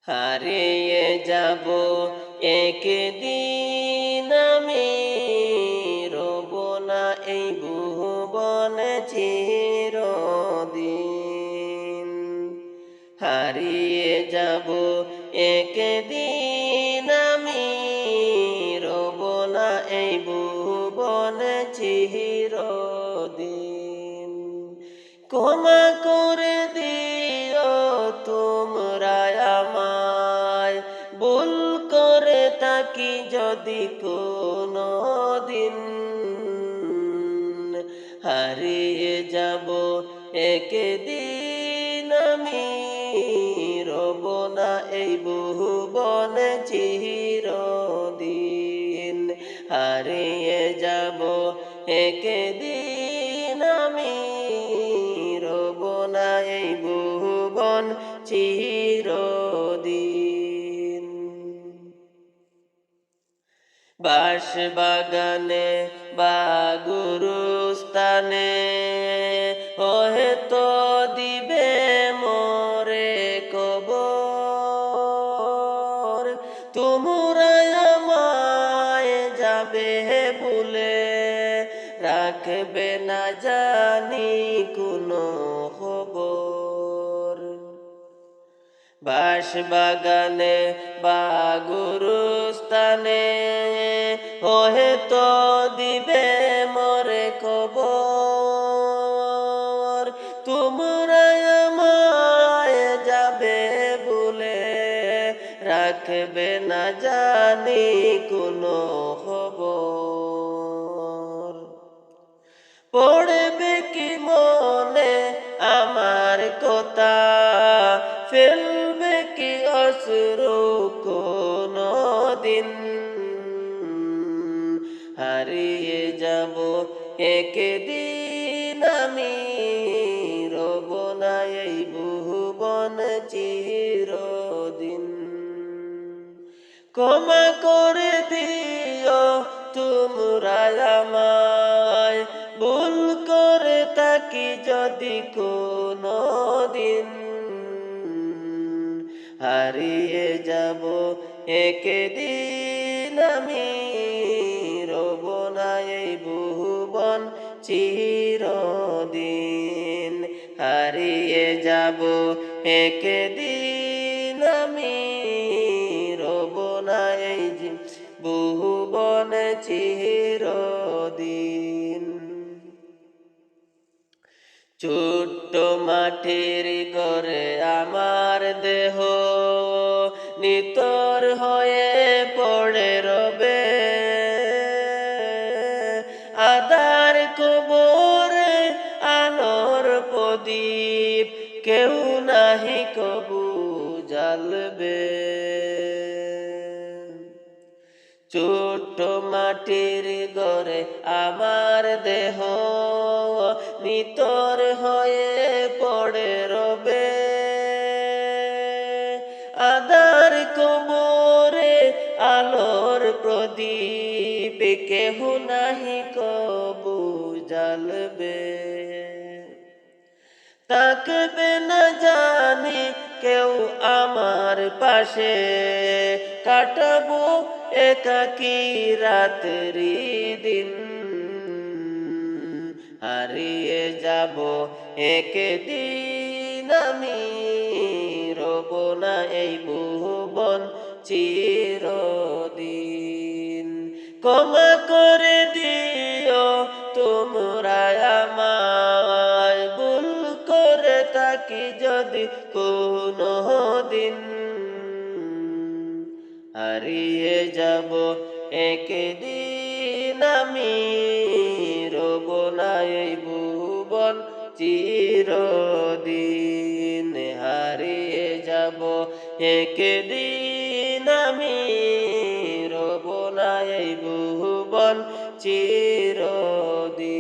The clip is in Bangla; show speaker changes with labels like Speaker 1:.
Speaker 1: হারিয়ে যাব একদিন আমি, রব না এই ভুবনে চিরদিন। হারিয়ে যাব একদিন আমি, রব না এই ভুবনে চিরদিন। ক্ষমা করে দিও তোমরা আমায়, ভুল করে থাকি যদি কোনো দিন। হারিয়ে যাব একদিন আমি, রব না এই ভুবনে চিরদিন। হারিয়ে যাব একদিন আমি, রব না এই ভুবন চিরদিন। বাঁশবাগানে বা গুরুস্থানে হয়তো দিবে মোরে কবর। তোমরা আমায় যাবে ভুলে, রাখবে না জানি কোনো খবর। বাঁশবাগানে বা গুরুস্থানে হয়তো দিবে মোরে কবর। তোমরা আমায় যাবে ভুলে, রাখবে না জানি কোনো খবর। পড়বে কি মনে আমার কথা, ফেলবে কি অশ্রু কোনো দিন। হারিয়ে যাব একদিন আমি, রব না এই ভুবন চিরদিন। ক্ষমা করে দিও তোমরা আমায়, ভুল করে থাকি যদি কোনো দিন। হারিয়ে যাব একদিন আমি, রব না এই ভুবন চিরদিন। হারিয়ে যাব একদিন আমি, রব না এই ভুবন চিরদিন। ছোট্ট মাটির ঘরে আমার দেহ নিতর হয়ে পড়ে রবে, আধার কবরে আলোর প্রদীপ কেউ নাহি কবু জ্বালবে। ছোট্ট মাটির ঘরে আমার দেহ নিতর হয়ে পড়ে রবে, আধার কবরে আলোর প্রদীপ কেহ নাহি কবু জ্বালবে। থাকবে না জানি কেউ আমার পাশে, কাটাবো একাকী রাত্রি দিন। হারিয়ে যাব একদিন আমি, রব না এই ভুবন চিরদিন। ক্ষমা করে দিও তোমরা আমায়, ভুল করে থাকি যদি কোনো দিন। হারিয়ে যাব একদিন আমি, রব না এই ভুবন চিরদিন। হারিয়ে যাব একদিন আমি, রব না এই ভুবন চিরদিন।